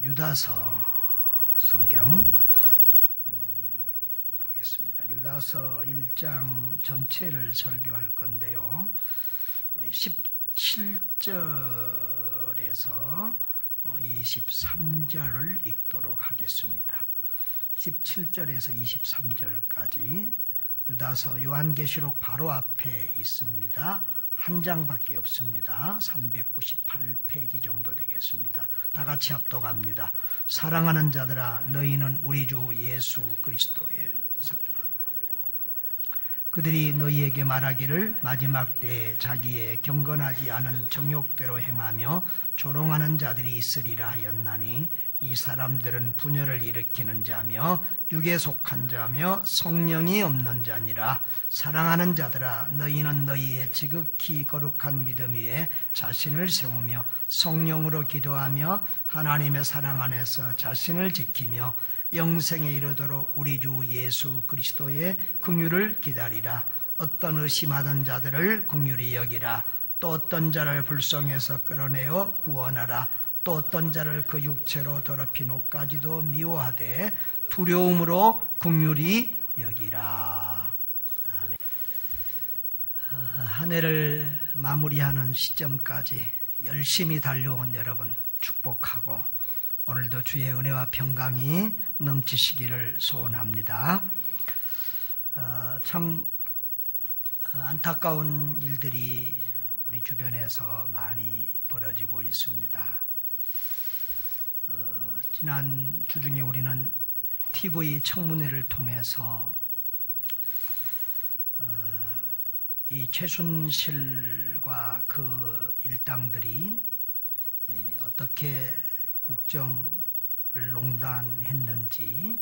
유다서 성경 보겠습니다. 유다서 1장 전체를 설교할 건데요. 우리 17절에서 23절을 읽도록 하겠습니다. 17절에서 23절까지 유다서 요한계시록 바로 앞에 있습니다. 한 장밖에 없습니다. 398페이지 정도 되겠습니다. 다 같이 합독합니다. 사랑하는 자들아, 너희는 우리 주 예수 그리스도의 그들이 너희에게 말하기를 마지막 때에 자기의 경건하지 않은 정욕대로 행하며 조롱하는 자들이 있으리라 하였나니, 이 사람들은 분열을 일으키는 자며 육에 속한 자며 성령이 없는 자니라. 사랑하는 자들아, 너희는 너희의 지극히 거룩한 믿음 위에 자신을 세우며 성령으로 기도하며 하나님의 사랑 안에서 자신을 지키며 영생에 이르도록 우리 주 예수 그리스도의 긍휼을 기다리라. 어떤 의심하던 자들을 긍휼히 여기라. 또 어떤 자를 불성에서 끌어내어 구원하라. 또 어떤 자를 그 육체로 더럽힌 옷까지도 미워하되 두려움으로 긍휼히 여기라. 아멘. 한 해를 마무리하는 시점까지 열심히 달려온 여러분 축복하고, 오늘도 주의 은혜와 평강이 넘치시기를 소원합니다. 참 안타까운 일들이 우리 주변에서 많이 벌어지고 있습니다. 지난 주 중에 우리는 TV 청문회를 통해서 이 최순실과 그 일당들이 어떻게 국정을 농단했는지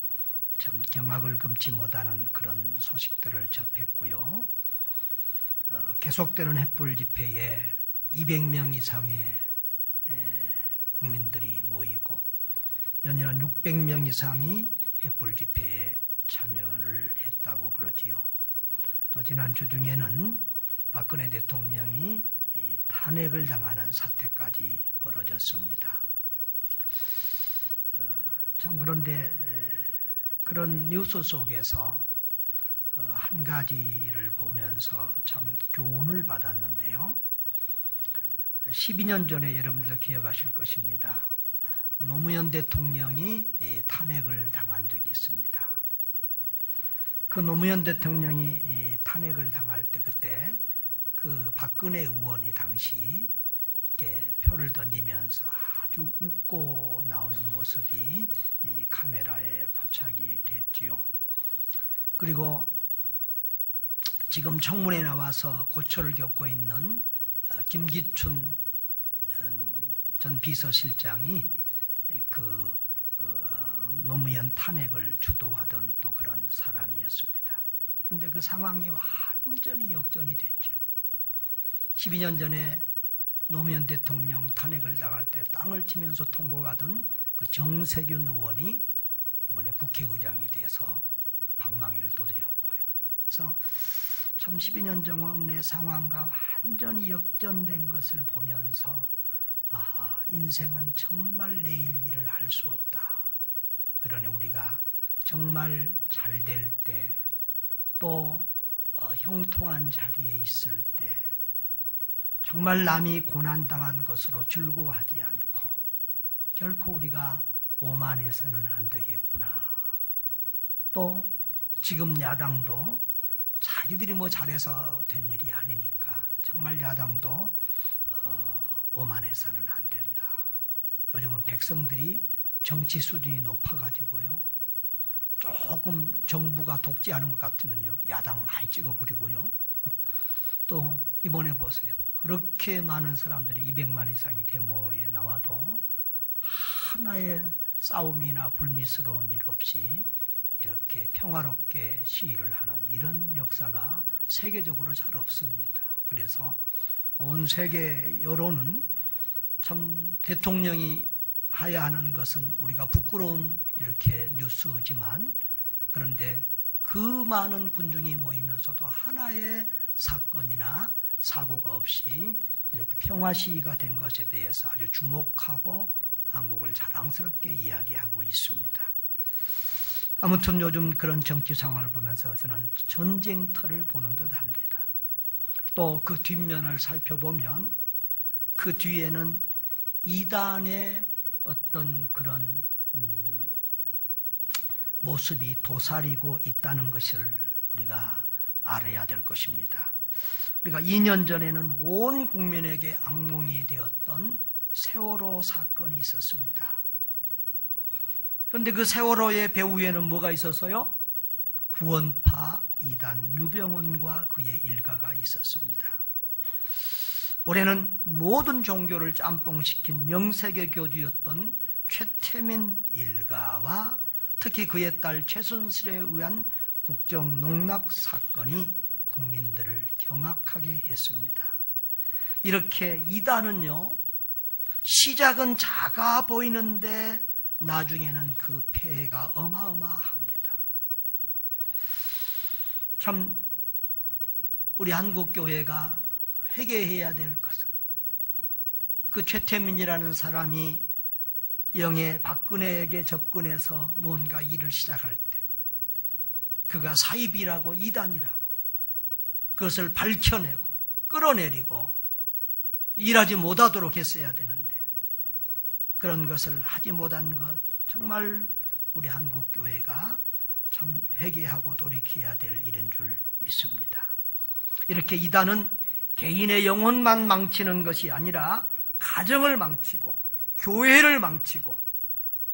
참 경악을 금치 못하는 그런 소식들을 접했고요. 계속되는 횃불 집회에 200명 이상의 국민들이 모이고 연이은 600명 이상이 횃불 집회에 참여를 했다고 그러지요. 또 지난 주 중에는 박근혜 대통령이 탄핵을 당하는 사태까지 벌어졌습니다. 참 그런데 그런 뉴스 속에서 한 가지를 보면서 참 교훈을 받았는데요. 12년 전에 여러분들도 기억하실 것입니다. 노무현 대통령이 탄핵을 당한 적이 있습니다. 그 노무현 대통령이 탄핵을 당할 때, 그때 그 박근혜 의원이 당시 이렇게 표를 던지면서 아주 웃고 나오는 모습이 카메라에 포착이 됐지요. 그리고 지금 청문회에 나와서 고초를 겪고 있는 김기춘 전 비서실장이 그 노무현 탄핵을 주도하던 또 그런 사람이었습니다. 그런데 그 상황이 완전히 역전이 됐죠. 12년 전에 노무현 대통령 탄핵을 당할 때 땅을 치면서 통곡하던 그 정세균 의원이 이번에 국회의장이 돼서 방망이를 두드렸고요. 그래서 참 12년 전의 상황과 완전히 역전된 것을 보면서 아하, 인생은 정말 내일 일을 알 수 없다. 그러니 우리가 정말 잘 될 때, 또 형통한 자리에 있을 때 정말 남이 고난당한 것으로 즐거워하지 않고 결코 우리가 오만해서는 안 되겠구나. 또 지금 야당도 자기들이 뭐 잘해서 된 일이 아니니까 정말 야당도 오만해서는 안 된다. 요즘은 백성들이 정치 수준이 높아가지고요, 조금 정부가 독재하는 것 같으면요 야당 많이 찍어버리고요. 또 이번에 보세요. 그렇게 많은 사람들이 200만 이상이 데모에 나와도 하나의 싸움이나 불미스러운 일 없이 이렇게 평화롭게 시위를 하는 이런 역사가 세계적으로 잘 없습니다. 그래서 온 세계 여론은 참 대통령이 하야하는 것은 우리가 부끄러운 이렇게 뉴스지만, 그런데 그 많은 군중이 모이면서도 하나의 사건이나 사고가 없이 이렇게 평화 시위가 된 것에 대해서 아주 주목하고 한국을 자랑스럽게 이야기하고 있습니다. 아무튼 요즘 그런 정치 상황을 보면서 저는 전쟁터를 보는 듯 합니다. 또 그 뒷면을 살펴보면 그 뒤에는 이단의 어떤 그런 모습이 도사리고 있다는 것을 우리가 알아야 될 것입니다. 우리가 2년 전에는 온 국민에게 악몽이 되었던 세월호 사건이 있었습니다. 그런데 그 세월호의 배후에는 뭐가 있었어요? 구원파 이단 유병원과 그의 일가가 있었습니다. 올해는 모든 종교를 짬뽕시킨 영세계 교주였던 최태민 일가와 특히 그의 딸 최순실에 의한 국정 농락 사건이 국민들을 경악하게 했습니다. 이렇게 이단은요, 시작은 작아 보이는데 나중에는 그 폐해가 어마어마합니다. 참 우리 한국교회가 회개해야 될 것은 그 최태민이라는 사람이 영의 박근혜에게 접근해서 뭔가 일을 시작할 때 그가 사입이라고 이단이라고 그것을 밝혀내고 끌어내리고 일하지 못하도록 했어야 되는데 그런 것을 하지 못한 것, 정말 우리 한국교회가 참 회개하고 돌이켜야 될 일인 줄 믿습니다. 이렇게 이단은 개인의 영혼만 망치는 것이 아니라 가정을 망치고 교회를 망치고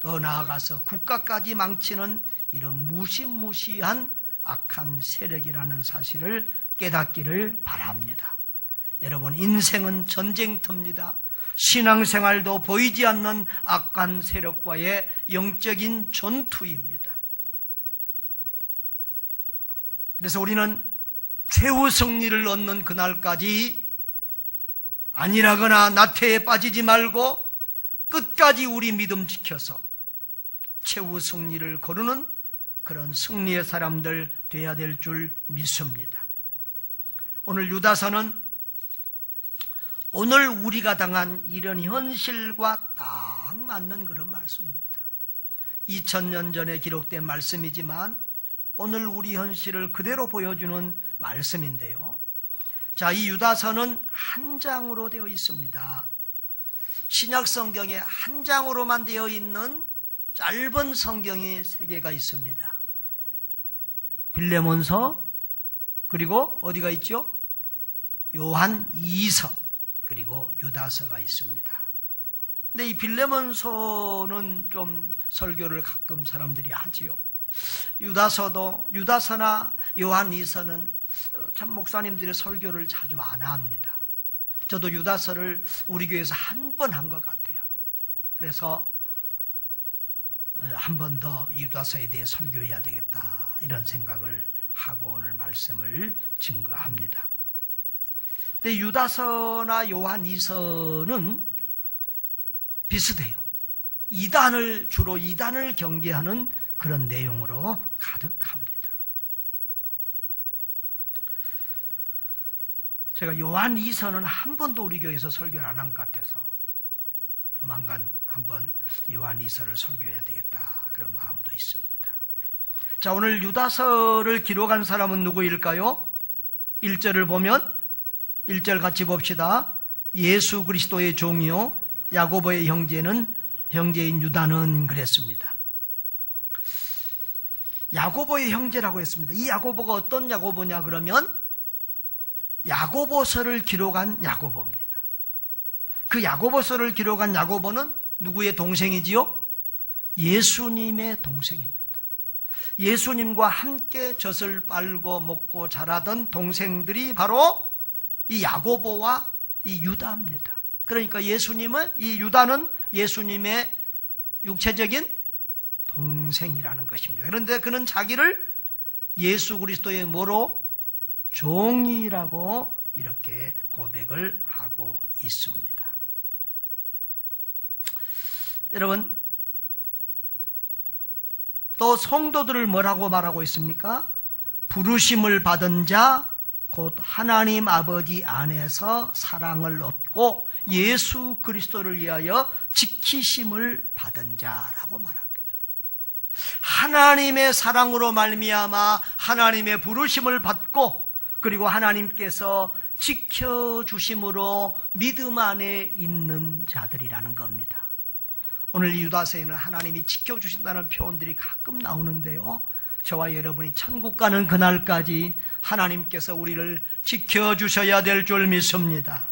더 나아가서 국가까지 망치는 이런 무시무시한 악한 세력이라는 사실을 깨닫기를 바랍니다. 여러분, 인생은 전쟁터입니다. 신앙생활도 보이지 않는 악한 세력과의 영적인 전투입니다. 그래서 우리는 최후 승리를 얻는 그날까지 안일하거나 나태에 빠지지 말고 끝까지 우리 믿음 지켜서 최후 승리를 거두는 그런 승리의 사람들 되어야 될 줄 믿습니다. 오늘 유다서는 오늘 우리가 당한 이런 현실과 딱 맞는 그런 말씀입니다. 2000년 전에 기록된 말씀이지만 오늘 우리 현실을 그대로 보여주는 말씀인데요. 자, 이 유다서는 한 장으로 되어 있습니다. 신약 성경에 한 장으로만 되어 있는 짧은 성경이 3개가 있습니다. 빌레몬서, 그리고 어디가 있죠? 요한 2서, 그리고 유다서가 있습니다. 근데 이 빌레몬서는 좀 설교를 가끔 사람들이 하지요. 유다서나 요한 2서는 참 목사님들의 설교를 자주 안 합니다. 저도 유다서를 우리 교회에서 한 번 한 것 같아요. 그래서 한 번 더 유다서에 대해 설교해야 되겠다 이런 생각을 하고 오늘 말씀을 증거합니다. 근데 유다서나 요한 2서는 비슷해요. 주로 이단을 경계하는 그런 내용으로 가득합니다. 제가 요한 2서는 한 번도 우리 교회에서 설교를 안 한 것 같아서 조만간 한번 요한 2서를 설교해야 되겠다 그런 마음도 있습니다. 자, 오늘 유다서를 기록한 사람은 누구일까요? 1절을 보면 1절 같이 봅시다. 예수 그리스도의 종이요 야고보의 형제인 유다는 그랬습니다. 야고보의 형제라고 했습니다. 이 야고보가 어떤 야고보냐 그러면 야고보서를 기록한 야고보입니다. 그 야고보서를 기록한 야고보는 누구의 동생이지요? 예수님의 동생입니다. 예수님과 함께 젖을 빨고 먹고 자라던 동생들이 바로 이 야고보와 이 유다입니다. 그러니까 이 유다는 예수님의 육체적인 동생이라는 것입니다. 그런데 그는 자기를 예수 그리스도의 뭐로? 종이라고 이렇게 고백을 하고 있습니다. 여러분, 또 성도들을 뭐라고 말하고 있습니까? 부르심을 받은 자, 곧 하나님 아버지 안에서 사랑을 얻고 예수 그리스도를 위하여 지키심을 받은 자라고 말합니다. 하나님의 사랑으로 말미암아 하나님의 부르심을 받고 그리고 하나님께서 지켜주심으로 믿음 안에 있는 자들이라는 겁니다. 오늘 이 유다서에는 하나님이 지켜주신다는 표현들이 가끔 나오는데요, 저와 여러분이 천국 가는 그날까지 하나님께서 우리를 지켜주셔야 될 줄 믿습니다.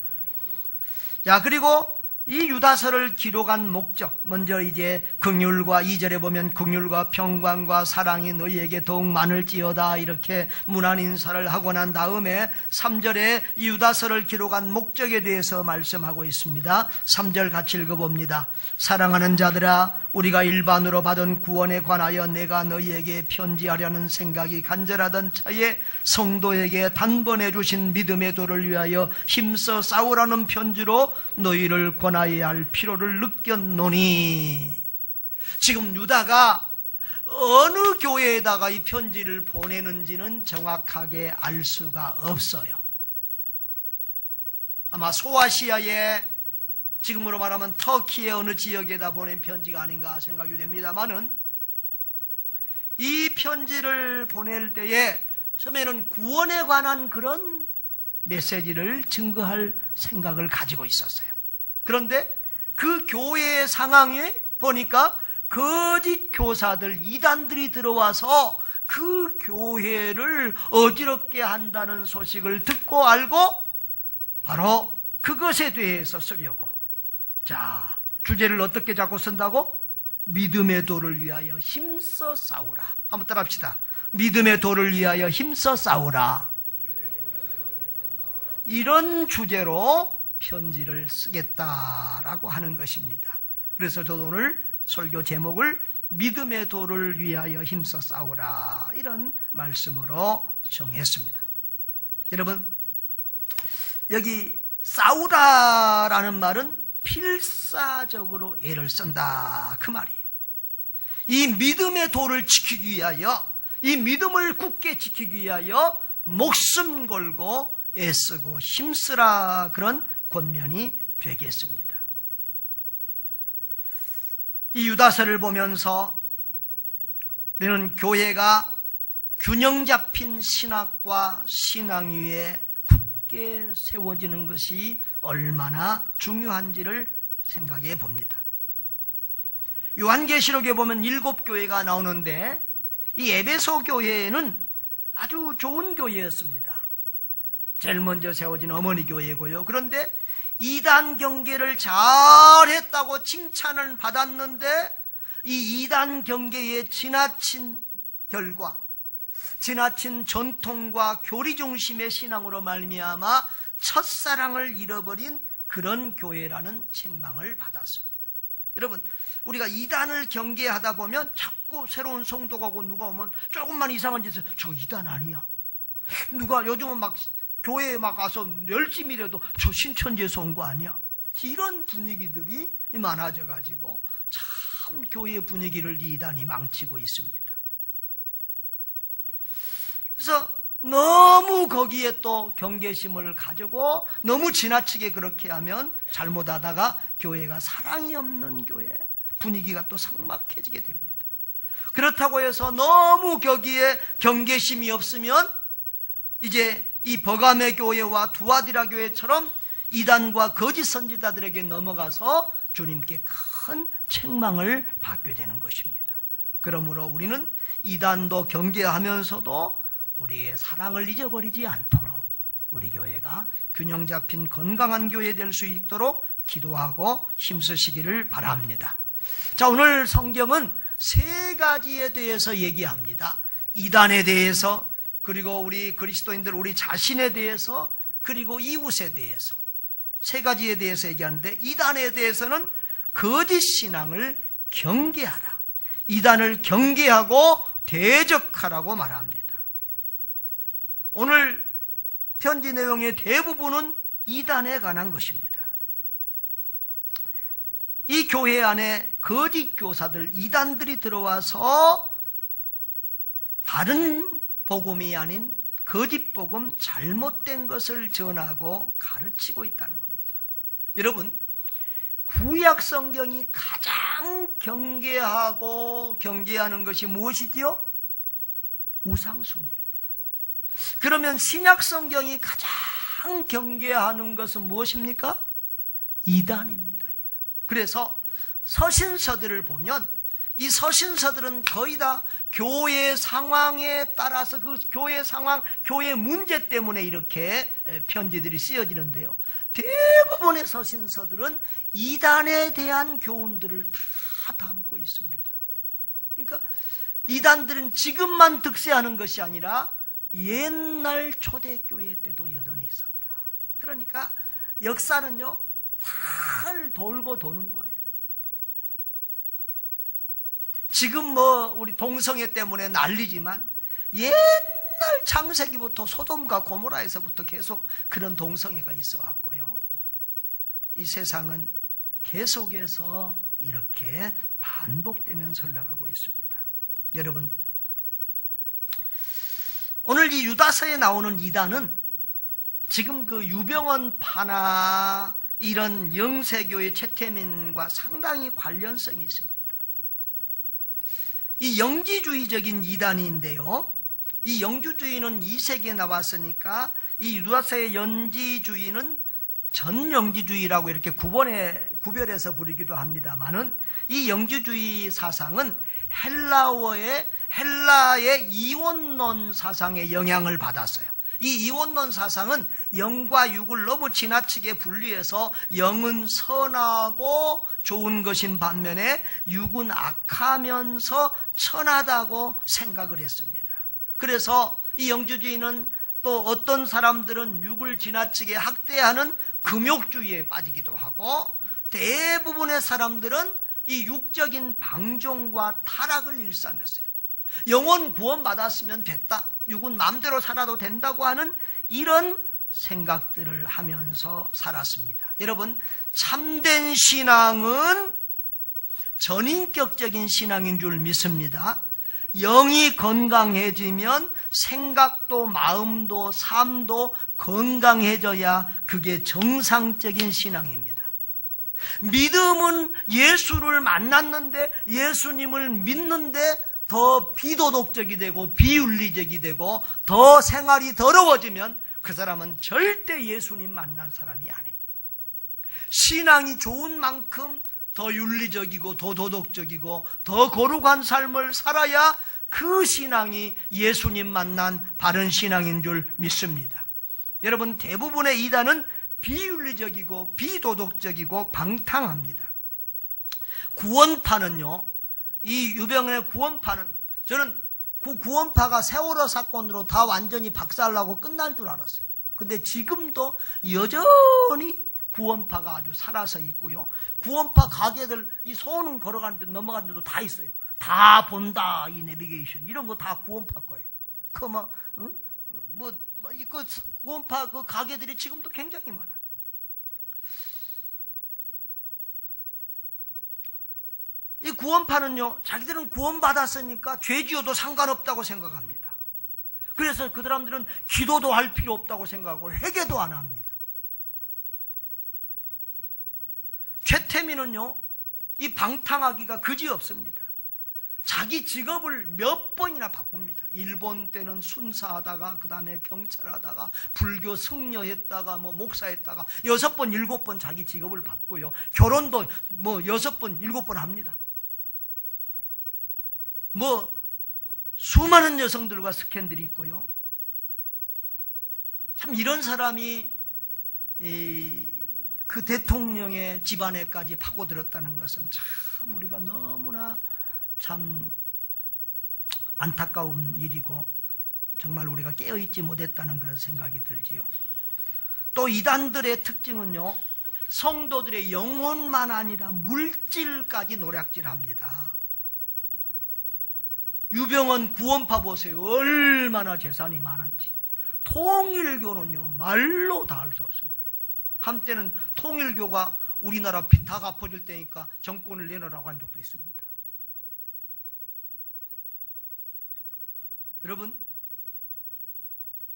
자, 그리고 이 유다서를 기록한 목적, 먼저 이제 긍휼과 2절에 보면 긍휼과 평강과 사랑이 너희에게 더욱 많을지어다 이렇게 문안 인사를 하고 난 다음에 3절에 이 유다서를 기록한 목적에 대해서 말씀하고 있습니다. 3절 같이 읽어봅니다. 사랑하는 자들아, 우리가 일반으로 받은 구원에 관하여 내가 너희에게 편지하려는 생각이 간절하던 차에 성도에게 단번에 주신 믿음의 도를 위하여 힘써 싸우라는 편지로 너희를 권하여야 할 필요를 느꼈노니. 지금 유다가 어느 교회에다가 이 편지를 보내는지는 정확하게 알 수가 없어요. 아마 소아시아의, 지금으로 말하면 터키의 어느 지역에다 보낸 편지가 아닌가 생각이 됩니다만은, 이 편지를 보낼 때에 처음에는 구원에 관한 그런 메시지를 증거할 생각을 가지고 있었어요. 그런데 그 교회의 상황에 보니까 거짓 교사들, 이단들이 들어와서 그 교회를 어지럽게 한다는 소식을 듣고 알고 바로 그것에 대해서 쓰려고. 자, 주제를 어떻게 자꾸 쓴다고? 믿음의 도를 위하여 힘써 싸우라. 한번 따라 합시다. 믿음의 도를 위하여 힘써 싸우라. 이런 주제로 편지를 쓰겠다라고 하는 것입니다. 그래서 저도 오늘 설교 제목을 믿음의 도를 위하여 힘써 싸우라, 이런 말씀으로 정했습니다. 여러분, 여기 싸우다라는 말은 필사적으로 애를 쓴다, 그 말이에요. 이 믿음의 도를 지키기 위하여, 이 믿음을 굳게 지키기 위하여 목숨 걸고 애쓰고 힘쓰라, 그런 권면이 되겠습니다. 이 유다서를 보면서 우리는 교회가 균형 잡힌 신학과 신앙 위에 굳게 세워지는 것이 얼마나 중요한지를 생각해 봅니다. 요한계시록에 보면 7교회가 나오는데 이 에베소 교회는 아주 좋은 교회였습니다. 제일 먼저 세워진 어머니 교회고요. 그런데 이단 경계를 잘했다고 칭찬을 받았는데 이 이단 경계에 지나친 결과, 지나친 전통과 교리 중심의 신앙으로 말미암아 첫사랑을 잃어버린 그런 교회라는 책망을 받았습니다. 여러분, 우리가 이단을 경계하다 보면 자꾸 새로운 성도가 오고 누가 오면 조금만 이상한 짓을, 저 이단 아니야. 누가 요즘은 막 교회에 막 가서 열심히 일해도 저 신천지에서 온 거 아니야. 이런 분위기들이 많아져가지고 참 교회 분위기를 이단이 망치고 있습니다. 그래서 너무 거기에 또 경계심을 가지고 너무 지나치게 그렇게 하면 잘못하다가 교회가 사랑이 없는 교회, 분위기가 또 삭막해지게 됩니다. 그렇다고 해서 너무 거기에 경계심이 없으면 이제 이 버가메 교회와 두아디라 교회처럼 이단과 거짓 선지자들에게 넘어가서 주님께 큰 책망을 받게 되는 것입니다. 그러므로 우리는 이단도 경계하면서도 우리의 사랑을 잊어버리지 않도록 우리 교회가 균형 잡힌 건강한 교회 될 수 있도록 기도하고 힘쓰시기를 바랍니다. 자, 오늘 성경은 3가지에 대해서 얘기합니다. 이단에 대해서, 그리고 우리 그리스도인들, 우리 자신에 대해서, 그리고 이웃에 대해서 3가지에 대해서 얘기하는데, 이단에 대해서는 거짓 신앙을 경계하라, 이단을 경계하고 대적하라고 말합니다. 오늘 편지 내용의 대부분은 이단에 관한 것입니다. 이 교회 안에 거짓 교사들, 이단들이 들어와서 다른 복음이 아닌 거짓 복음, 잘못된 것을 전하고 가르치고 있다는 겁니다. 여러분, 구약 성경이 가장 경계하고 경계하는 것이 무엇이지요? 우상 숭배입니다. 그러면 신약 성경이 가장 경계하는 것은 무엇입니까? 이단입니다. 이단. 그래서 서신서들을 보면 이 서신서들은 거의 다 교회 상황에 따라서 그 교회 상황, 교회 문제 때문에 이렇게 편지들이 쓰여지는데요. 대부분의 서신서들은 이단에 대한 교훈들을 다 담고 있습니다. 그러니까 이단들은 지금만 득세하는 것이 아니라 옛날 초대교회 때도 여전히 있었다. 그러니까 역사는요, 잘 돌고 도는 거예요. 지금 우리 동성애 때문에 난리지만 옛날 창세기부터 소돔과 고모라에서부터 계속 그런 동성애가 있어 왔고요. 이 세상은 계속해서 이렇게 반복되면서 흘러가고 있습니다. 여러분, 오늘 이 유다서에 나오는 이단은 지금 그 유병언파나 이런 영세교의 최태민과 상당히 관련성이 있습니다. 이 영지주의적인 이단인데요. 이 영지주의는 2세기에 나왔으니까 이 유다서의 영지주의는 전영지주의라고 이렇게 구별해서 부르기도 합니다만은 이 영지주의 사상은 헬라의 이원론 사상의 영향을 받았어요. 이 이원론 사상은 영과 육을 너무 지나치게 분리해서 영은 선하고 좋은 것인 반면에 육은 악하면서 천하다고 생각을 했습니다. 그래서 이 영주주의는 또 어떤 사람들은 육을 지나치게 학대하는 금욕주의에 빠지기도 하고, 대부분의 사람들은 이 육적인 방종과 타락을 일삼았어요. 영혼 구원받았으면 됐다, 육은 마음대로 살아도 된다고 하는 이런 생각들을 하면서 살았습니다. 여러분, 참된 신앙은 전인격적인 신앙인 줄 믿습니다. 영이 건강해지면 생각도 마음도 삶도 건강해져야 그게 정상적인 신앙입니다. 믿음은 예수를 만났는데, 예수님을 믿는데 더 비도덕적이 되고 비윤리적이 되고 더 생활이 더러워지면 그 사람은 절대 예수님 만난 사람이 아닙니다. 신앙이 좋은 만큼 더 윤리적이고 더 도덕적이고 더 거룩한 삶을 살아야 그 신앙이 예수님 만난 바른 신앙인 줄 믿습니다. 여러분, 대부분의 이단은 비윤리적이고 비도덕적이고 방탕합니다. 구원파는요, 이 유병언의 구원파는, 저는 그 구원파가 세월호 사건으로 다 완전히 박살나고 끝날 줄 알았어요. 근데 지금도 여전히 구원파가 아주 살아서 있고요. 구원파 가게들, 이 소는 걸어가는 데 넘어가는 데도 다 있어요. 다 본다, 이 내비게이션. 이런 거 다 구원파 거예요. 구원파 그 가게들이 지금도 굉장히 많아요. 이 구원파는요, 자기들은 구원받았으니까 죄 지어도 상관없다고 생각합니다. 그래서 그 사람들은 기도도 할 필요 없다고 생각하고 회개도 안 합니다. 최태민은요, 이 방탕하기가 그지없습니다. 자기 직업을 몇 번이나 바꿉니다. 일본 때는 순사하다가, 그 다음에 경찰하다가, 불교 승려했다가, 목사했다가 6번, 7번 자기 직업을 바꾸고요. 결혼도 6번, 7번 합니다. 수많은 여성들과 스캔들이 있고요. 참 이런 사람이 그 대통령의 집안에까지 파고들었다는 것은 참 우리가 너무나 참 안타까운 일이고, 정말 우리가 깨어있지 못했다는 그런 생각이 들지요. 또 이단들의 특징은요, 성도들의 영혼만 아니라 물질까지 노략질합니다. 유병언 구원파 보세요. 얼마나 재산이 많은지. 통일교는요, 말로 다 할 수 없습니다. 한때는 통일교가 우리나라 빚 다 갚아줄 때니까 정권을 내놓으라고 한 적도 있습니다. 여러분,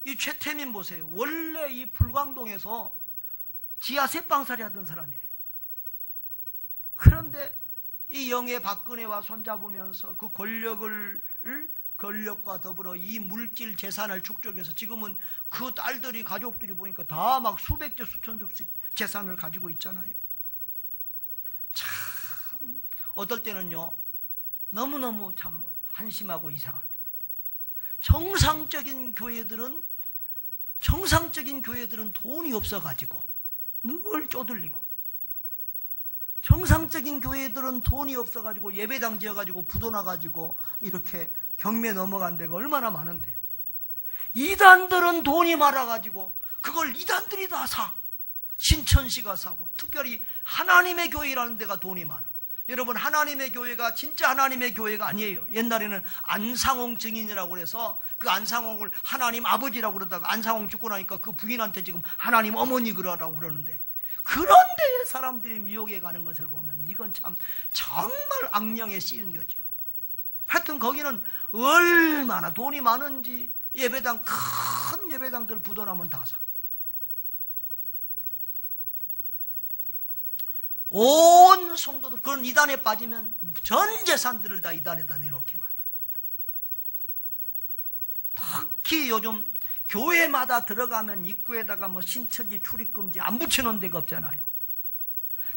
이 최태민 보세요. 원래 이 불광동에서 지하 세방살이 하던 사람이래요. 그런데 이 영예 박근혜와 손잡으면서 그 권력과 더불어 이 물질 재산을 축적해서 지금은 그 딸들이 가족들이 보니까 다 막 수백조 수천조씩 재산을 가지고 있잖아요. 참 어떨 때는요 너무너무 참 한심하고 이상합니다. 정상적인 교회들은 돈이 없어가지고 늘 쪼들리고, 정상적인 교회들은 돈이 없어가지고 예배당 지어가지고 부도나가지고 이렇게 경매 넘어간 데가 얼마나 많은데, 이단들은 돈이 많아가지고 그걸 이단들이 다 사. 신천시가 사고, 특별히 하나님의 교회라는 데가 돈이 많아. 여러분, 하나님의 교회가 진짜 하나님의 교회가 아니에요. 옛날에는 안상홍 증인이라고 해서 그 안상홍을 하나님 아버지라고 그러다가 안상홍 죽고 나니까 그 부인한테 지금 하나님 어머니 그러라고 그러는데, 그런데 사람들이 미혹에 가는 것을 보면 이건 참 정말 악령에 씌인 거죠. 하여튼 거기는 얼마나 돈이 많은지 예배당, 큰 예배당들 부도나면 다 사. 온 성도들 그런 이단에 빠지면 전 재산들을 다 이단에다 내놓게 만듭니다. 특히 요즘 교회마다 들어가면 입구에다가 뭐 신천지 출입금지 안 붙여놓은 데가 없잖아요.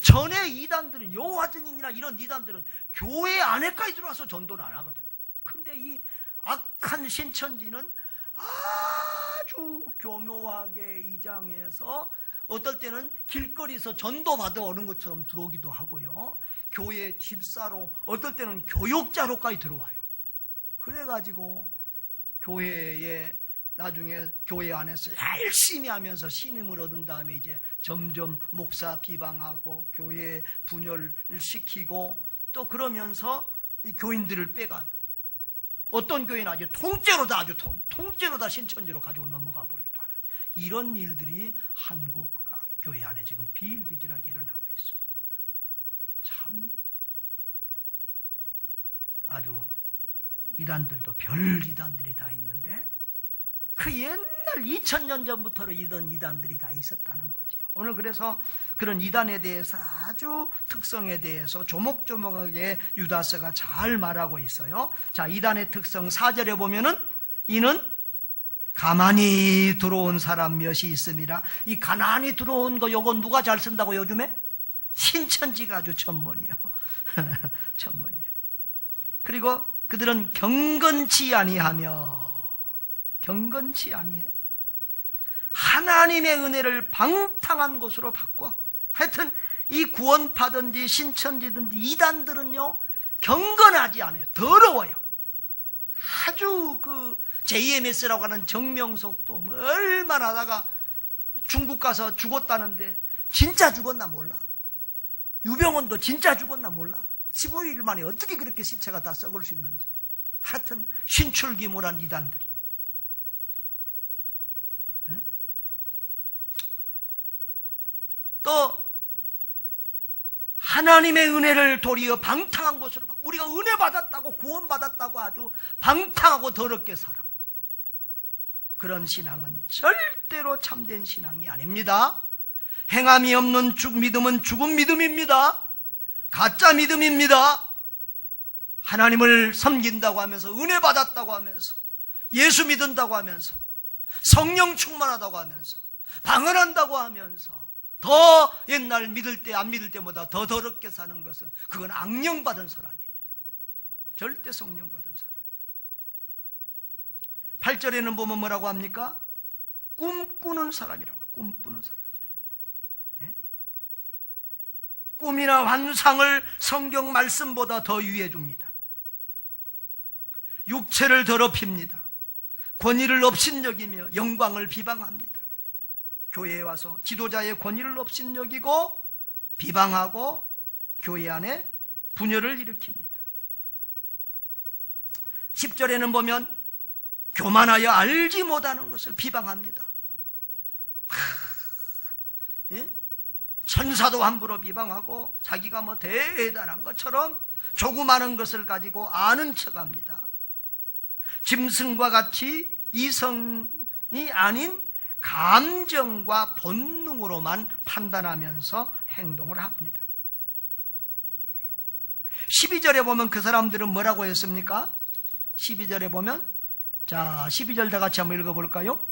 전에 이단들은, 여호와 증인이나 이런 이단들은 교회 안에까지 들어와서 전도를 안 하거든요. 근데 이 악한 신천지는 아주 교묘하게 이장해서 어떨 때는 길거리에서 전도받아 오는 것처럼 들어오기도 하고요. 교회 집사로, 어떨 때는 교육자로까지 들어와요. 그래가지고 교회에 나중에 교회 안에서 열심히 하면서 신임을 얻은 다음에 이제 점점 목사 비방하고 교회 분열을 시키고, 또 그러면서 이 교인들을 빼가는, 어떤 교회는 아주 통째로 다 신천지로 가지고 넘어가 버리기도 하는 이런 일들이 한국 교회 안에 지금 비일비재하게 일어나고 있습니다. 참 아주 이단들도 별 이단들이 다 있는데, 그 옛날 2000년 전부터 이런 이단들이 다 있었다는 거지요. 오늘 그래서 그런 이단에 대해서 아주 특성에 대해서 조목조목하게 유다서가 잘 말하고 있어요. 자, 이단의 특성 4절에 보면은 이는 가만히 들어온 사람 몇이 있습니다. 이 가만히 들어온 거 요거 누가 잘 쓴다고 요즘에? 신천지가 아주 천문이요. 천문이요. 그리고 그들은 경건치 아니하며, 경건치 아니해. 하나님의 은혜를 방탕한 것으로 바꿔. 하여튼 이 구원파든지 신천지든지 이단들은요 경건하지 않아요. 더러워요. 아주 그 JMS라고 하는 정명석도 얼마나 하다가 중국 가서 죽었다는데 진짜 죽었나 몰라. 유병원도 진짜 죽었나 몰라. 15일 만에 어떻게 그렇게 시체가 다 썩을 수 있는지. 하여튼 신출기몰한 이단들이. 또 하나님의 은혜를 도리어 방탕한 것으로, 우리가 은혜 받았다고 구원받았다고 아주 방탕하고 더럽게 살아. 그런 신앙은 절대로 참된 신앙이 아닙니다. 행함이 없는 믿음은 죽은 믿음입니다. 가짜 믿음입니다. 하나님을 섬긴다고 하면서, 은혜 받았다고 하면서, 예수 믿는다고 하면서, 성령 충만하다고 하면서, 방언한다고 하면서 더 옛날 믿을 때 안 믿을 때보다 더 더럽게 사는 것은 그건 악령 받은 사람입니다. 절대 성령 받은 사람. 8절에는 보면 뭐라고 합니까? 꿈꾸는 사람이라고. 꿈꾸는 사람. 예? 꿈이나 환상을 성경 말씀보다 더 유해 줍니다. 육체를 더럽힙니다. 권위를 업신여기며 영광을 비방합니다. 교회에 와서 지도자의 권위를 업신여기고 비방하고 교회 안에 분열을 일으킵니다. 10절에는 보면 교만하여 알지 못하는 것을 비방합니다. 예? 천사도 함부로 비방하고 자기가 뭐 대단한 것처럼 조그마한 것을 가지고 아는 척합니다. 짐승과 같이 아닌 감정과 본능으로만 판단하면서 행동을 합니다. 12절에 보면 그 사람들은 뭐라고 했습니까? 12절에 보면, 자, 12절 다 같이 한번 읽어볼까요?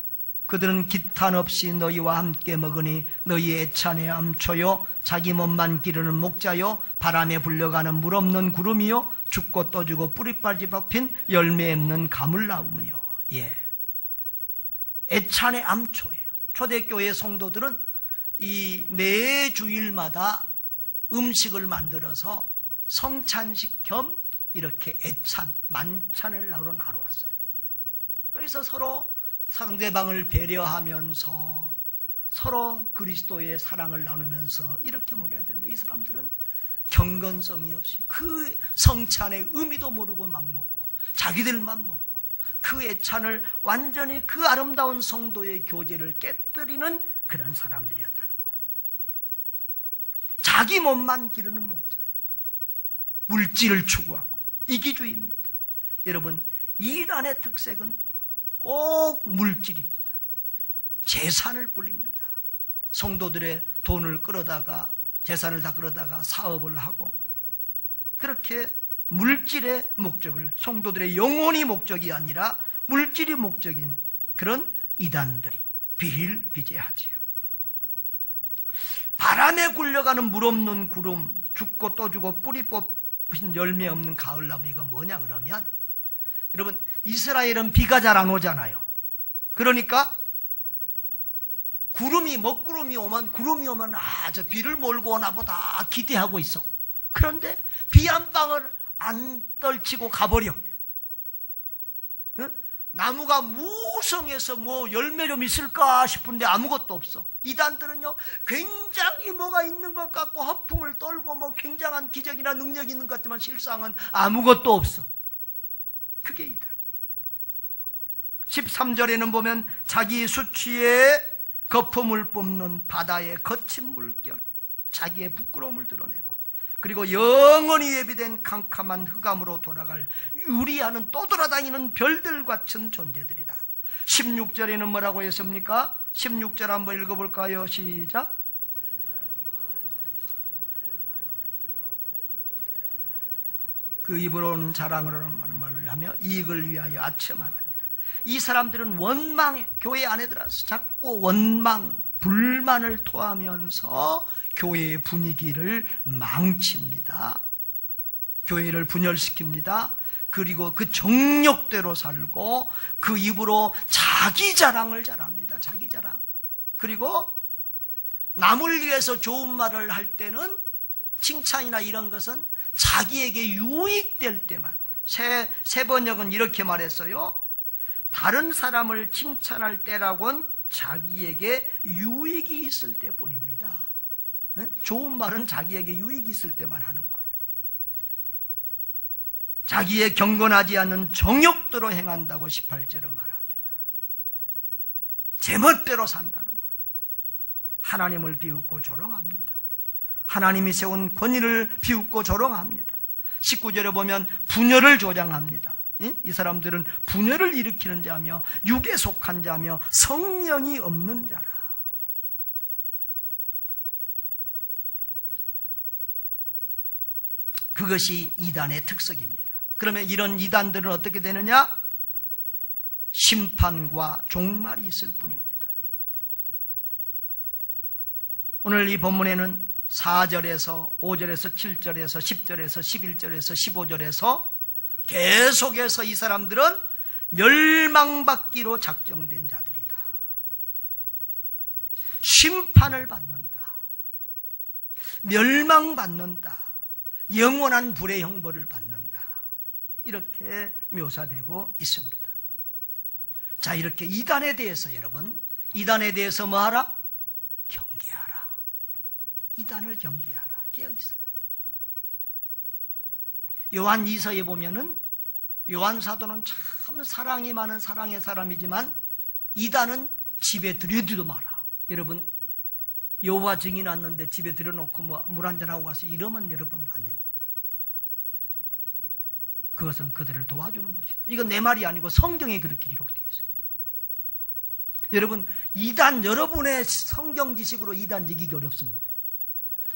그들은 기탄 없이 너희와 함께 먹으니 너희의 애찬의 암초요 자기 몸만 기르는 목자요 바람에 불려가는 물 없는 구름이요 죽고 또 주고 뿌리빠지 뽑힌 열매 없는 가물나무요. 예, 애찬의 암초예요. 초대교회 성도들은 이 매 주일마다 음식을 만들어서 성찬식 겸 이렇게 애찬, 만찬을 나누었어요. 그래서 서로 상대방을 배려하면서 서로 그리스도의 사랑을 나누면서 이렇게 먹여야 되는데, 이 사람들은 경건성이 없이 그 성찬의 의미도 모르고 막 먹고 자기들만 먹고 그 애찬을 완전히 그 아름다운 성도의 교제를 깨뜨리는 그런 사람들이었다는 거예요. 자기 몸만 기르는 목자예요. 물질을 추구하고 이기주의입니다. 여러분, 이단의 특색은 꼭 물질입니다. 재산을 불립니다. 성도들의 돈을 끌어다가, 재산을 다 끌어다가 사업을 하고, 그렇게 물질의 목적을, 성도들의 영혼이 목적이 아니라 물질이 목적인 그런 이단들이 비일비재하지요. 바람에 굴려가는 물 없는 구름, 죽고 또 주고 뿌리 뽑힌 열매 없는 가을나무, 이건 뭐냐 그러면, 여러분, 이스라엘은 비가 잘 안 오잖아요. 그러니까 먹구름이 오면 저 비를 몰고 오나 보다 기대하고 있어. 그런데 비 한 방울 안 떨치고 가버려. 나무가 무성해서 뭐 열매 좀 있을까 싶은데 아무것도 없어. 이단들은요, 굉장히 뭐가 있는 것 같고 허풍을 떨고 뭐 굉장한 기적이나 능력이 있는 것 같지만 실상은 아무것도 없어. 그게 이단. 13절에는 보면 자기 수치에 거품을 뿜는 바다의 거친 물결, 자기의 부끄러움을 드러내고, 그리고 영원히 예비된 캄캄한 흑암으로 돌아갈 유리하는 떠돌아다니는 별들 같은 존재들이다. 16절에는 뭐라고 했습니까? 16절 한번 읽어볼까요? 시작. 그 입으로는 자랑을 하며 이익을 위하여 아첨하느니라. 이 사람들은 원망에, 교회 안에 들어와서 자꾸 원망, 불만을 토하면서 교회의 분위기를 망칩니다. 교회를 분열시킵니다. 그리고 그 정욕대로 살고 그 입으로 자기 자랑을 잘합니다. 자기 자랑. 그리고 남을 위해서 좋은 말을 할 때는, 칭찬이나 이런 것은 자기에게 유익될 때만. 새 번역은 이렇게 말했어요. 다른 사람을 칭찬할 때라곤 자기에게 유익이 있을 때뿐입니다. 좋은 말은 자기에게 유익이 있을 때만 하는 거예요. 자기의 경건하지 않은 정욕대로 행한다고 18절은 말합니다. 제멋대로 산다는 거예요. 하나님을 비웃고 조롱합니다. 하나님이 세운 권위를 비웃고 조롱합니다. 19절에 보면 분열을 조장합니다. 이 사람들은 분열을 일으키는 자며 육에 속한 자며 성령이 없는 자라. 그것이 이단의 특색입니다. 그러면 이런 이단들은 어떻게 되느냐? 심판과 종말이 있을 뿐입니다. 오늘 이 본문에는 4절에서 5절에서 7절에서 10절에서 11절에서 15절에서 계속해서 이 사람들은 멸망받기로 작정된 자들이다. 심판을 받는다. 멸망받는다. 영원한 불의 형벌을 받는다. 이렇게 묘사되고 있습니다. 자, 이렇게 이단에 대해서 여러분, 이단에 대해서 뭐하라? 경계하라. 이단을 경계하라. 깨어있어라. 요한 2서에 보면은 요한 사도는 참 사랑이 많은 사랑의 사람이지만 이단은 집에 들여두도 마라. 여러분, 여호와 증인 왔는데 집에 들여놓고 뭐 물 한잔하고 가서 이러면 여러분 안 됩니다. 그것은 그들을 도와주는 것이다. 이건 내 말이 아니고 성경에 그렇게 기록되어 있어요. 여러분, 여러분의 성경 지식으로 이단 이기기 어렵습니다.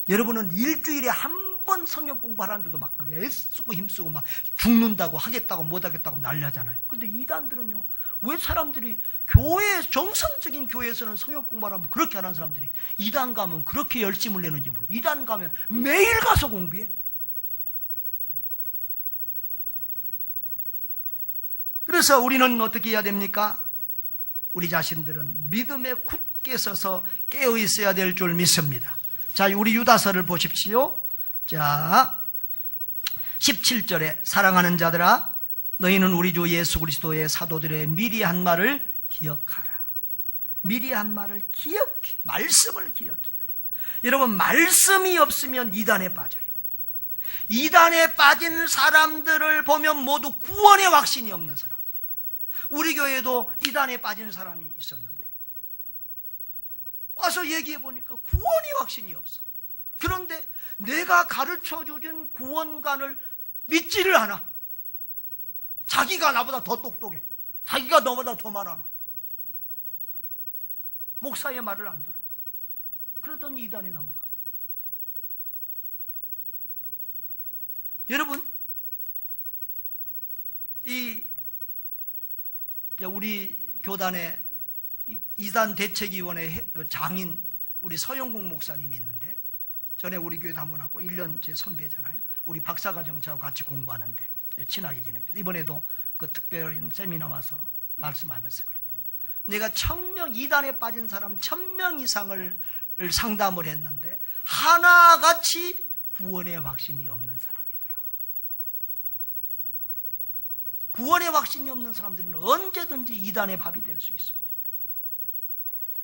여러분은 일주일에 한 번 성경 공부하는데도 막 애쓰고 힘쓰고 막 죽는다고 하겠다고 못하겠다고 난리하잖아요. 근데 이단들은요, 왜 사람들이 정상적인 교회에서는 성경 공부하라면 그렇게 하는 사람들이 이단 가면 그렇게 열심을 내는지 모르겠어요. 이단 가면 매일 가서 공부해. 그래서 우리는 어떻게 해야 됩니까? 우리 자신들은 믿음에 굳게 서서 깨어 있어야 될 줄 믿습니다. 자, 우리 유다서를 보십시오. 자, 17절에 사랑하는 자들아, 너희는 우리 주 예수 그리스도의 사도들의 미리 한 말을 기억하라. 미리 한 말을 기억해. 말씀을 기억해야 돼요. 여러분, 말씀이 없으면 이단에 빠져요. 이단에 빠진 사람들을 보면 모두 구원의 확신이 없는 사람들. 우리 교회에도 이단에 빠진 사람이 있었는데 와서 얘기해 보니까 구원의 확신이 없어. 그런데 내가 가르쳐주신 구원관을 믿지를 않아. 자기가 나보다 더 똑똑해. 자기가 너보다 더 말하나. 목사의 말을 안 들어. 그러더니 이단에 넘어가. 여러분, 우리 교단에 이단 대책위원회 장인 우리 서영국 목사님이 있는데, 전에 우리 교회도 한번 왔고 1년 제 선배잖아요. 우리 박사과정 저하고 같이 공부하는데 친하게 지냅니다. 이번에도 그 특별한 세미나 와서 말씀하면서 그래요. 내가 1000명, 이단에 빠진 사람 1000명 이상을 상담을 했는데 하나같이 구원의 확신이 없는 사람이더라. 구원의 확신이 없는 사람들은 언제든지 이단의 밥이 될 수 있습니다.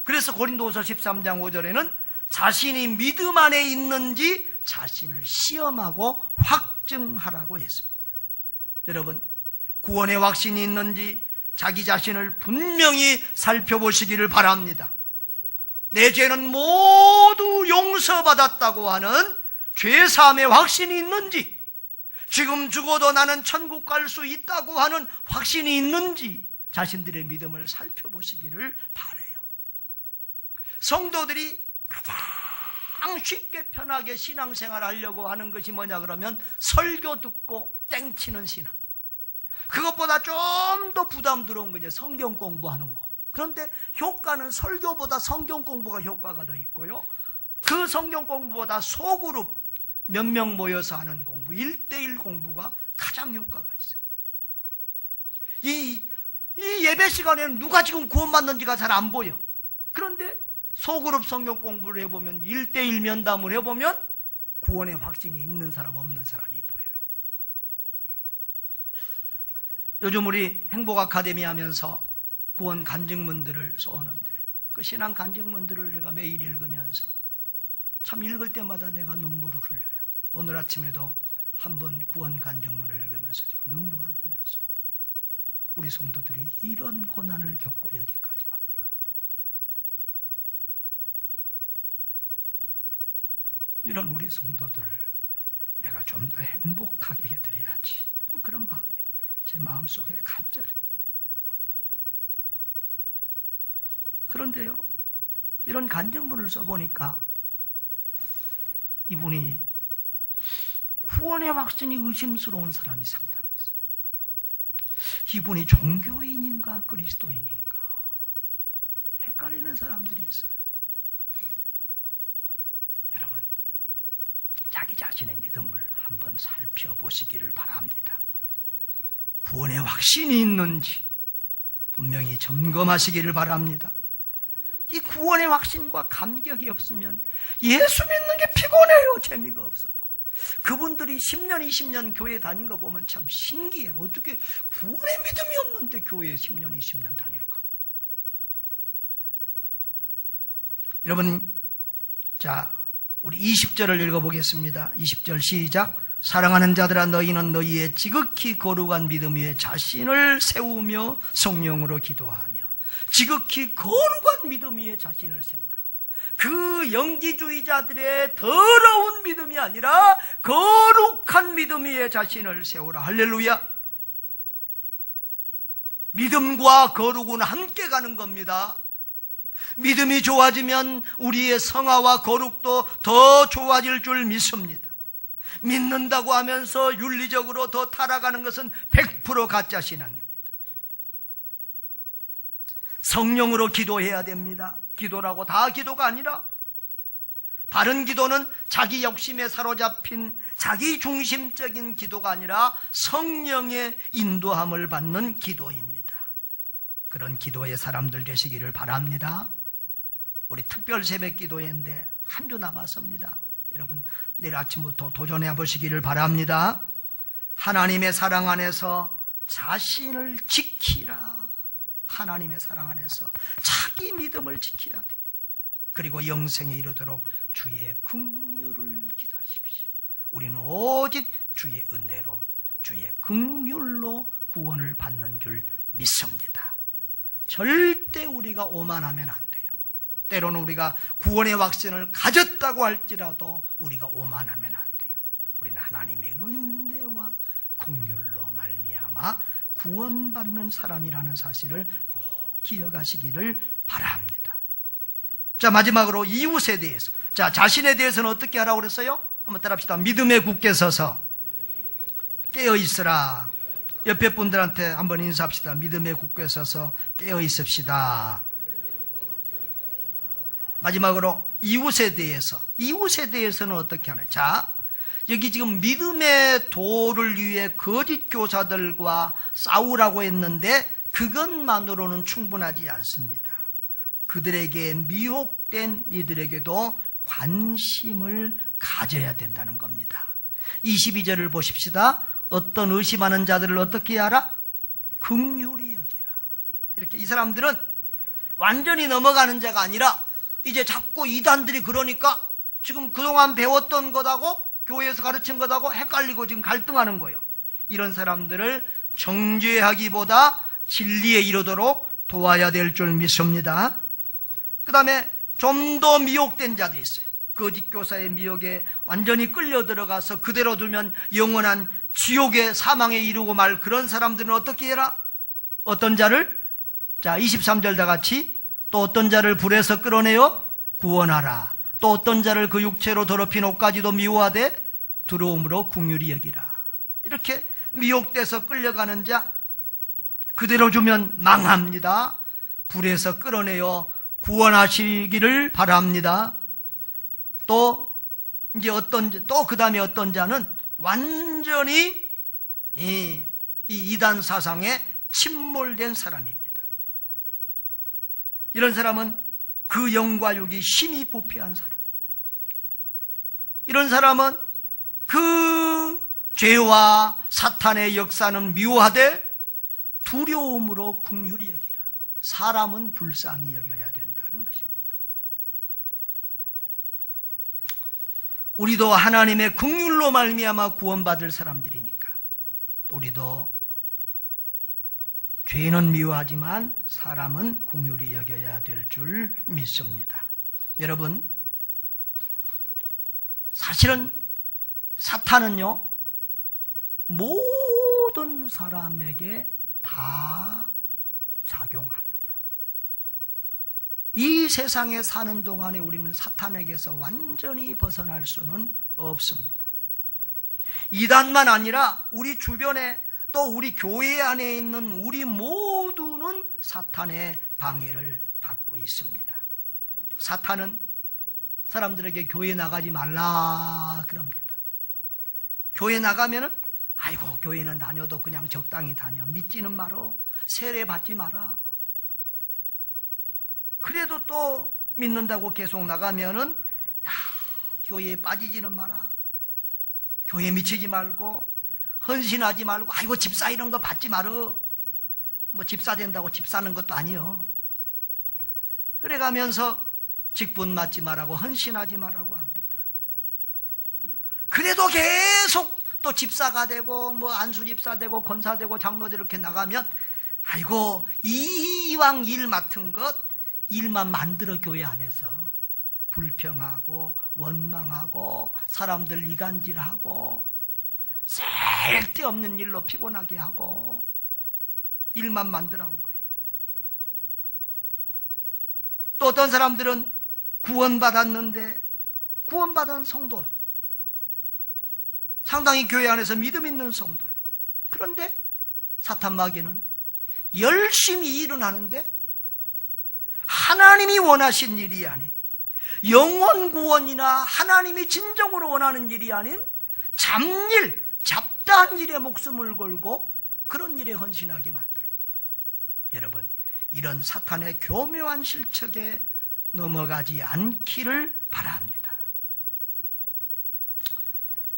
그래서 고린도후서 13장 5절에는 자신이 믿음 안에 있는지 자신을 시험하고 확증하라고 했습니다. 여러분, 구원의 확신이 있는지 자기 자신을 분명히 살펴보시기를 바랍니다. 내 죄는 모두 용서받았다고 하는 죄사함의 확신이 있는지, 지금 죽어도 나는 천국 갈 수 있다고 하는 확신이 있는지 자신들의 믿음을 살펴보시기를 바라요. 성도들이 가장 쉽게 편하게 신앙생활 하려고 하는 것이 뭐냐 그러면 설교 듣고 땡치는 신앙. 그것보다 좀 더 부담스러운 거죠. 성경 공부하는 거. 그런데 효과는 설교보다 성경 공부가 효과가 더 있고요. 그 성경 공부보다 소그룹 몇 명 모여서 하는 공부, 1:1 공부가 가장 효과가 있어요. 이 예배 시간에는 누가 지금 구원받는지가 잘 안 보여. 그런데 소그룹 성경 공부를 해보면 1:1 면담을 해보면 구원의 확신이 있는 사람 없는 사람이 보여요. 요즘 우리 행복 아카데미 하면서 구원 간증문들을 써오는데 그 신앙 간증문들을 내가 매일 읽으면서 참 읽을 때마다 내가 눈물을 흘려요. 오늘 아침에도 한번 구원 간증문을 읽으면서 제가 눈물을 흘리면서 우리 성도들이 이런 고난을 겪고 여기까지 왔구나. 이런 우리 성도들을 내가 좀 더 행복하게 해드려야지. 그런 마음이 제 마음속에 간절히. 그런데요, 이런 간증문을 써보니까 이분이 구원의 확신이 의심스러운 사람이 상당히 있어요. 이분이 종교인인가 그리스도인인가 헷갈리는 사람들이 있어요. 여러분, 자기 자신의 믿음을 한번 살펴보시기를 바랍니다. 구원의 확신이 있는지 분명히 점검하시기를 바랍니다. 이 구원의 확신과 감격이 없으면 예수 믿는 게 피곤해요. 재미가 없어요. 그분들이 10년, 20년 교회 다닌 거 보면 참 신기해요. 어떻게 구원의 믿음이 없는데 교회에 10년, 20년 다닐까? 여러분, 자, 우리 20절을 읽어보겠습니다. 20절 시작. 사랑하는 자들아, 너희는 너희의 지극히 거룩한 믿음 위에 자신을 세우며 성령으로 기도하며 지극히 거룩한 믿음 위에 자신을 세우라. 그 영지주의자들의 더러운 믿음이 아니라 거룩한 믿음 위에 자신을 세우라. 할렐루야. 믿음과 거룩은 함께 가는 겁니다. 믿음이 좋아지면 우리의 성화와 거룩도 더 좋아질 줄 믿습니다. 믿는다고 하면서 윤리적으로 더 타락하는 것은 100% 가짜 신앙입니다. 성령으로 기도해야 됩니다. 기도라고 다 기도가 아니라, 바른 기도는 자기 욕심에 사로잡힌 자기 중심적인 기도가 아니라 성령의 인도함을 받는 기도입니다. 그런 기도의 사람들 되시기를 바랍니다. 우리 특별 새벽 기도회인데 한 주 남았습니다. 여러분 내일 아침부터 도전해 보시기를 바랍니다. 하나님의 사랑 안에서 자신을 지키라. 하나님의 사랑 안에서 자기 믿음을 지켜야 돼. 그리고 영생에 이르도록 주의 긍휼을 기다리십시오. 우리는 오직 주의 은혜로, 주의 긍휼로 구원을 받는 줄 믿습니다. 절대 우리가 오만하면 안 돼요. 때로는 우리가 구원의 확신을 가졌다고 할지라도 우리가 오만하면 안 돼요. 우리는 하나님의 은혜와 긍휼로 말미암아 구원받는 사람이라는 사실을 꼭 기억하시기를 바랍니다. 자, 마지막으로 이웃에 대해서. 자, 자신에 대해서는 어떻게 하라고 그랬어요? 한번 따라합시다. 믿음에 굳게 서서 깨어 있으라. 옆에 분들한테 한번 인사합시다. 믿음에 굳게 서서 깨어 있읍시다. 마지막으로 이웃에 대해서는 어떻게 하나요? 자, 여기 지금 믿음의 도를 위해 거짓 교사들과 싸우라고 했는데 그것만으로는 충분하지 않습니다. 그들에게 미혹된 이들에게도 관심을 가져야 된다는 겁니다. 22절을 보십시다. 어떤 의심하는 자들을 어떻게 하라? 긍휼히 여기라. 이렇게 이 사람들은 완전히 넘어가는 자가 아니라 이제 자꾸 이단들이 그러니까 지금 그동안 배웠던 것하고 교회에서 가르친 것하고 헷갈리고 지금 갈등하는 거예요. 이런 사람들을 정죄하기보다 진리에 이르도록 도와야 될 줄 믿습니다. 그 다음에 좀 더 미혹된 자들이 있어요. 거짓 교사의 미혹에 완전히 끌려 들어가서 그대로 두면 영원한 지옥의 사망에 이르고 말 그런 사람들은 어떻게 해라? 어떤 자를? 자, 23절 다 같이. 또 어떤 자를 불에서 끌어내어 구원하라. 또 어떤 자를 그 육체로 더럽힌 옷까지도 미워하되 들어옴으로 긍휼히 여기라. 이렇게 미혹돼서 끌려가는 자 그대로 주면 망합니다. 불에서 끌어내어 구원하시기를 바랍니다. 또 이제 또 그 다음에 어떤 자는 완전히 이 이단 사상에 침몰된 사람입니다. 이런 사람은 그 영과 육이 심히 부패한 사람. 이런 사람은 그 죄와 사탄의 역사는 미워하되 두려움으로 긍휼히 여기라. 사람은 불쌍히 여겨야 된다는 것입니다. 우리도 하나님의 긍휼로 말미암아 구원받을 사람들이니까 우리도 죄는 미워하지만 사람은 긍휼히 여겨야 될 줄 믿습니다. 여러분, 사실은 사탄은요 모든 사람에게 다 작용합니다. 이 세상에 사는 동안에 우리는 사탄에게서 완전히 벗어날 수는 없습니다. 이단만 아니라 우리 주변에 또 우리 교회 안에 있는 우리 모두는 사탄의 방해를 받고 있습니다. 사탄은 사람들에게 교회 나가지 말라 그럽니다. 교회 나가면은 아이고 교회는 다녀도 그냥 적당히 다녀. 믿지는 말어. 세례 받지 마라. 그래도 또 믿는다고 계속 나가면은 야, 교회에 빠지지는 마라. 교회에 미치지 말고 헌신하지 말고 아이고 집사 이런 거 받지 말어. 뭐 집사 된다고 집 사는 것도 아니요. 그래 가면서 직분 맞지 말라고 헌신하지 말라고 합니다. 그래도 계속 또 집사가 되고 뭐 안수집사 되고 권사 되고 장로 이렇게 나가면 아이고 이왕 일 맡은 것 일만 만들어 교회 안에서 불평하고 원망하고 사람들 이간질하고 쓸데없는 일로 피곤하게 하고 일만 만들라고 그래요. 또 어떤 사람들은 구원받았는데 구원받은 성도, 상당히 교회 안에서 믿음 있는 성도예요. 그런데 사탄 마귀는 열심히 일은 하는데 하나님이 원하신 일이 아닌, 영혼 구원이나 하나님이 진정으로 원하는 일이 아닌 잡일, 잡다한 일에 목숨을 걸고 그런 일에 헌신하게 만들어요. 여러분, 이런 사탄의 교묘한 실책에 넘어가지 않기를 바랍니다.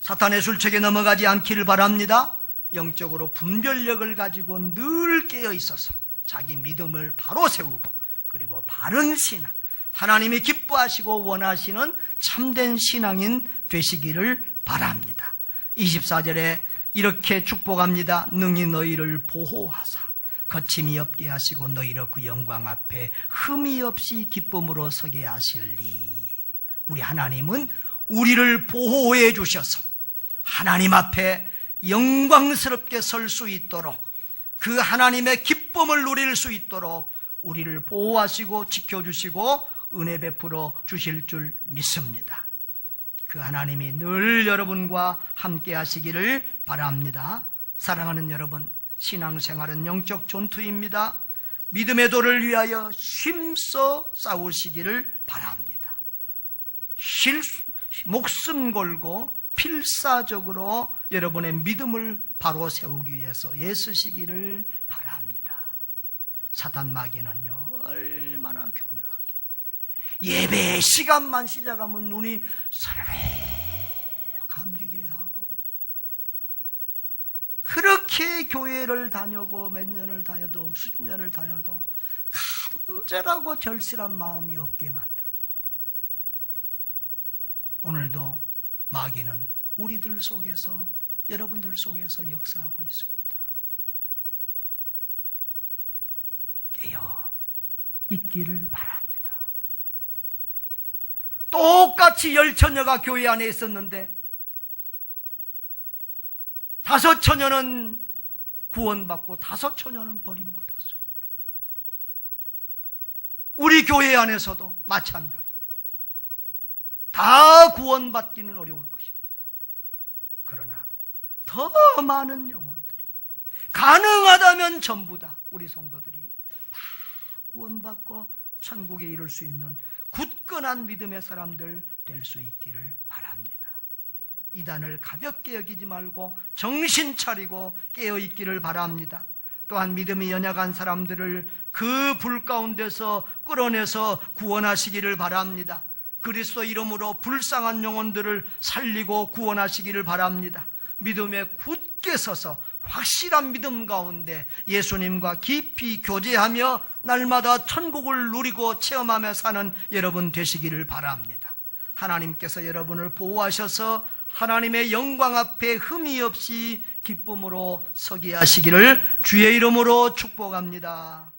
사탄의 실책에 넘어가지 않기를 바랍니다. 영적으로 분별력을 가지고 늘 깨어 있어서 자기 믿음을 바로 세우고, 그리고 바른 신앙, 하나님이 기뻐하시고 원하시는 참된 신앙인 되시기를 바랍니다. 24절에 이렇게 축복합니다. 능히 너희를 보호하사 거침이 없게 하시고 너희로 그 영광 앞에 흠이 없이 기쁨으로 서게 하실리. 우리 하나님은 우리를 보호해 주셔서 하나님 앞에 영광스럽게 설 수 있도록, 그 하나님의 기쁨을 누릴 수 있도록 우리를 보호하시고 지켜주시고 은혜 베풀어 주실 줄 믿습니다. 그 하나님이 늘 여러분과 함께 하시기를 바랍니다. 사랑하는 여러분, 신앙생활은 영적 전투입니다. 믿음의 도를 위하여 힘써 싸우시기를 바랍니다. 목숨 걸고 필사적으로 여러분의 믿음을 바로 세우기 위해서 애쓰시기를 바랍니다. 사탄 마귀는요, 얼마나 교묘하게 예배 시간만 시작하면 눈이 사르르 감기게 하고, 그렇게 교회를 다녀고 몇 년을 다녀도 수십 년을 다녀도 간절하고 절실한 마음이 없게 만들고, 오늘도 마귀는 우리들 속에서, 여러분들 속에서 역사하고 있습니다. 깨어 있기를 바랍니다. 똑같이 10처녀가 교회 안에 있었는데 5처녀는 구원받고 5처녀는 버림받았습니다. 우리 교회 안에서도 마찬가지입니다. 다 구원받기는 어려울 것입니다. 그러나 더 많은 영혼들이, 가능하다면 전부 다 우리 성도들이 다 구원받고 천국에 이를 수 있는 굳건한 믿음의 사람들 될 수 있기를 바랍니다. 이단을 가볍게 여기지 말고 정신 차리고 깨어있기를 바랍니다. 또한 믿음이 연약한 사람들을 그 불 가운데서 끌어내서 구원하시기를 바랍니다. 그리스도 이름으로 불쌍한 영혼들을 살리고 구원하시기를 바랍니다. 믿음에 굳게 서서 확실한 믿음 가운데 예수님과 깊이 교제하며 날마다 천국을 누리고 체험하며 사는 여러분 되시기를 바랍니다. 하나님께서 여러분을 보호하셔서 하나님의 영광 앞에 흠이 없이 기쁨으로 서게 하시기를 주의 이름으로 축복합니다.